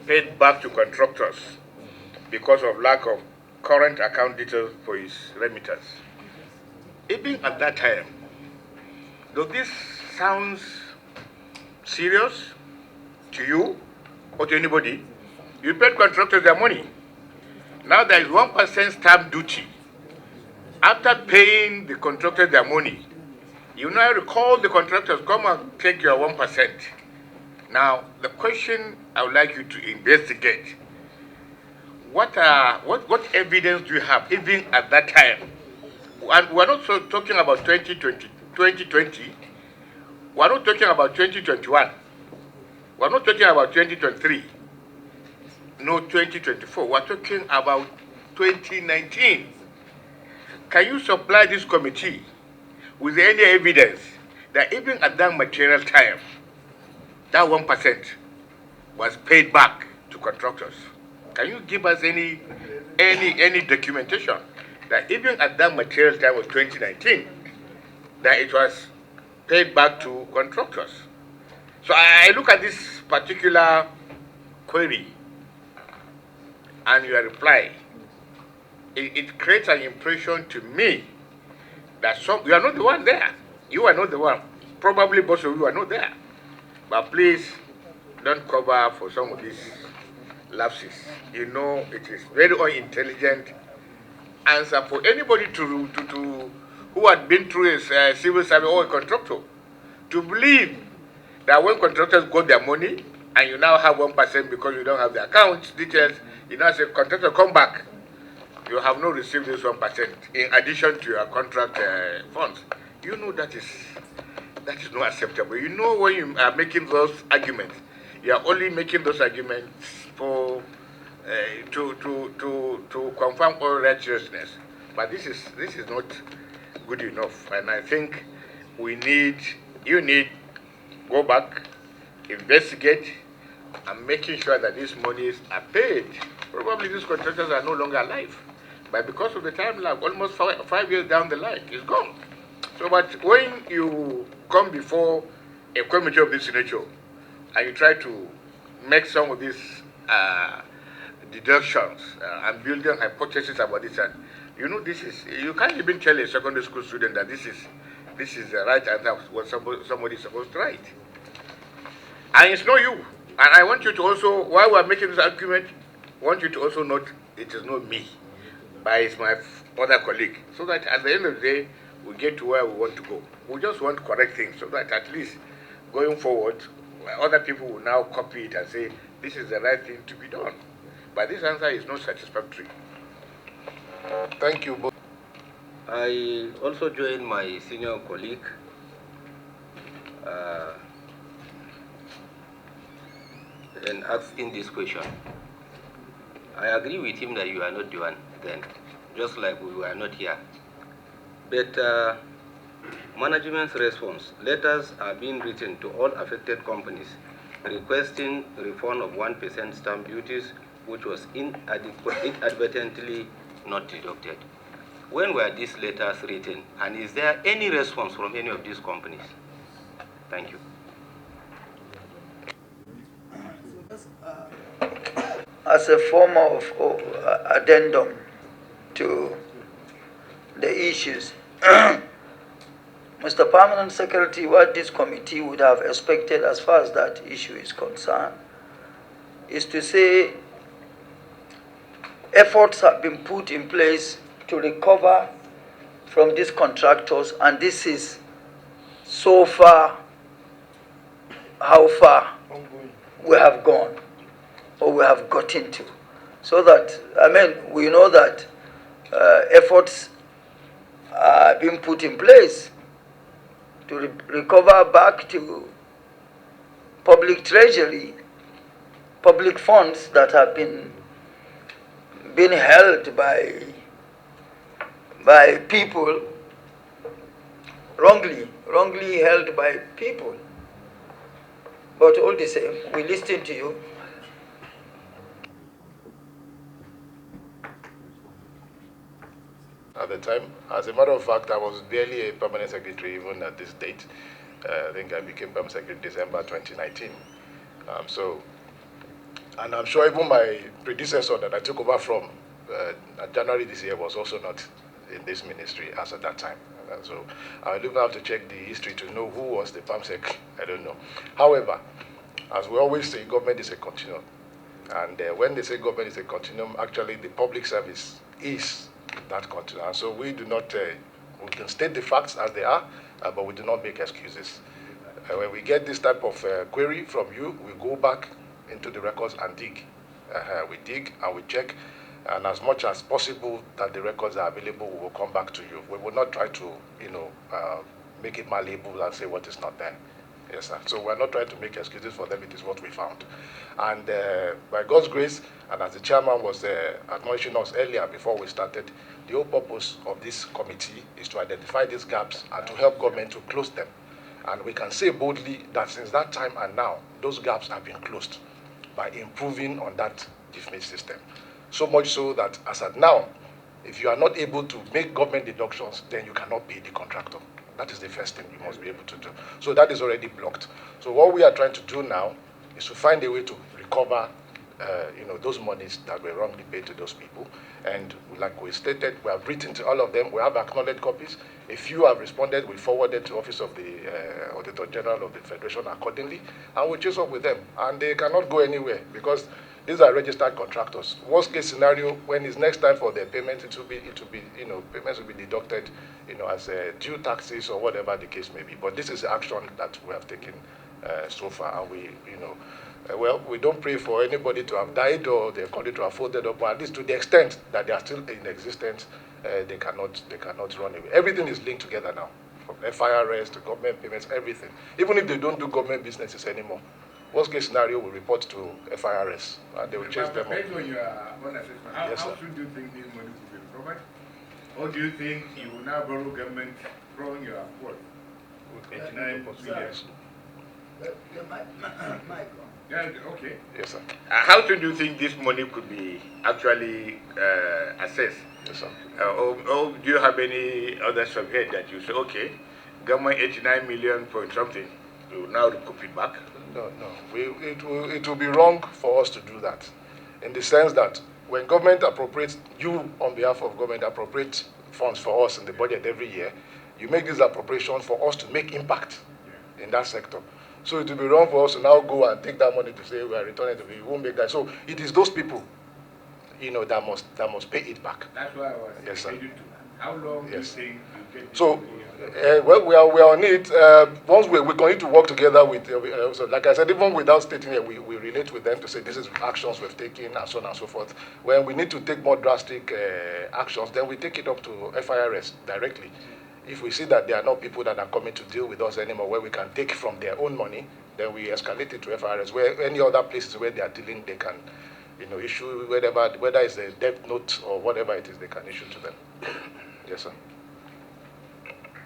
paid back to contractors because of lack of current account details for his remitters. Even at that time, does this sound serious to you or to anybody? You paid contractors their money. Now there is 1% stamp duty. After paying the contractors their money, you now recall the contractors, come and take your 1%. Now, the question I would like you to investigate, what evidence do you have, even at that time? And we're not so talking about 2020, we're not talking about 2021, we're not talking about 2023, no 2024, we're talking about 2019. Can you supply this committee with any evidence that even at that material time, that 1% was paid back to contractors? Can you give us any documentation that even at that material time of 2019, that it was paid back to contractors? So I look at this particular query and your reply. It creates an impression to me that you are not the one there. You are not the one. Probably both of you are not there. But please don't cover for some of these lapses. You know, it is very unintelligent answer for anybody who had been through a civil service or a contractor to believe that when contractors got their money and you now have 1% because you don't have the account details, you now say, contractor, come back. You have not received this 1% in addition to your contract funds. You know that is not acceptable. You know, when you are making those arguments, you are only making those arguments for to confirm all righteousness. But this is not good enough. And I think you need go back, investigate, and making sure that these monies are paid. Probably these contractors are no longer alive. But because of the time lag, almost 5 years down the line, it's gone. So, but when you come before a committee of this nature and you try to make some of these deductions and building hypotheses about this, and you know, you can't even tell a secondary school student that this is the right answer what somebody is supposed to write. And it's not you. And I want you to also, while we're making this argument, I want you to also note it is not me, but it's my other colleague. So that at the end of the day, we get to where we want to go. We just want to correct things so that at least going forward, other people will now copy it and say, this is the right thing to be done. But this answer is not satisfactory. Thank you both. I also join my senior colleague in asking this question. I agree with him that you are not the one then, just like we were not here. But management's response, letters are being written to all affected companies requesting refund of 1% stamp duties, which was inadvertently not deducted. When were these letters written, and is there any response from any of these companies? Thank you. As a form of addendum to the issues, Mr. Permanent Secretary, what this committee would have expected as far as that issue is concerned is to say efforts have been put in place to recover from these contractors, and this is so far how far we have gone or we have gotten to. So that, I mean, we know that efforts are being put in place to recover back to public treasury, public funds that have been held by people, wrongly held by people. But all the same, we listen to you. At the time, as a matter of fact, I was barely a permanent secretary even at this date. I think I became permanent secretary December 2019. So And I'm sure even my predecessor that I took over from January this year was also not in this ministry as at that time. So I will even have to check the history to know who was the PAMSEC. I don't know. However, as we always say, government is a continuum. And when they say government is a continuum, actually the public service is that continuum. And so we do not, we can state the facts as they are, but we do not make excuses. When we get this type of query from you, we go back into the records and dig. We dig and we check, and as much as possible that the records are available, we will come back to you. We will not try to, make it malleable and say what is not there. Yes, sir. So we're not trying to make excuses for them. It is what we found. And by God's grace, and as the chairman was admonishing us earlier before we started, the whole purpose of this committee is to identify these gaps and to help government to close them. And we can say boldly that since that time and now, those gaps have been closed by improving on that DFMID system. So much so that as at now, if you are not able to make government deductions, then you cannot pay the contractor. That is the first thing you must be able to do. So that is already blocked. So what we are trying to do now is to find a way to recover those monies that were wrongly paid to those people. And like we stated, we have written to all of them. We have acknowledged copies. A few have responded. We forwarded to Office of the Auditor General of the Federation accordingly, and we chase up with them. And they cannot go anywhere because these are registered contractors. Worst case scenario, when it's next time for their payment, it will be, payments will be deducted, as due taxes or whatever the case may be. But this is the action that we have taken so far, and we, well, we don't pray for anybody to have died or their country to have folded up, but at least to the extent that they are still in existence, they cannot run away. Everything is linked together now, from FIRS to government payments, everything. Even if they don't do government businesses anymore, worst case scenario will report to FIRS and they will chase them up. Based on your own assessment, Yes, how soon do you think this money will be recovered? Or do you think you will now borrow government from your what? 89 million? Yeah, okay. Yes, sir. How soon do you think this money could be actually assessed? Yes, sir. Or do you have any other subhead that you say, okay, government 89 million point something, you now recoup it back? No. It will be wrong for us to do that, in the sense that when government appropriates, you on behalf of government appropriate funds for us in the budget every year, you make these appropriations for us to make impact in that sector. So it will be wrong for us to now go and take that money to say we are returning to it. We won't make that. So it is those people, that must pay it back. That's why I was Yes, sir. to. How long do you Yes. think you get? So, well, we are on it. Once we continue to work together with, so like I said, even without stating it, we relate with them to say this is actions we've taken and so on and so forth. When we need to take more drastic actions, then we take it up to FIRS directly. If we see that there are not people that are coming to deal with us anymore, where we can take from their own money, then we escalate it to FIRS. Where any other places where they are dealing, they can, issue whether it's a debt note or whatever it is, they can issue to them. Yes, sir.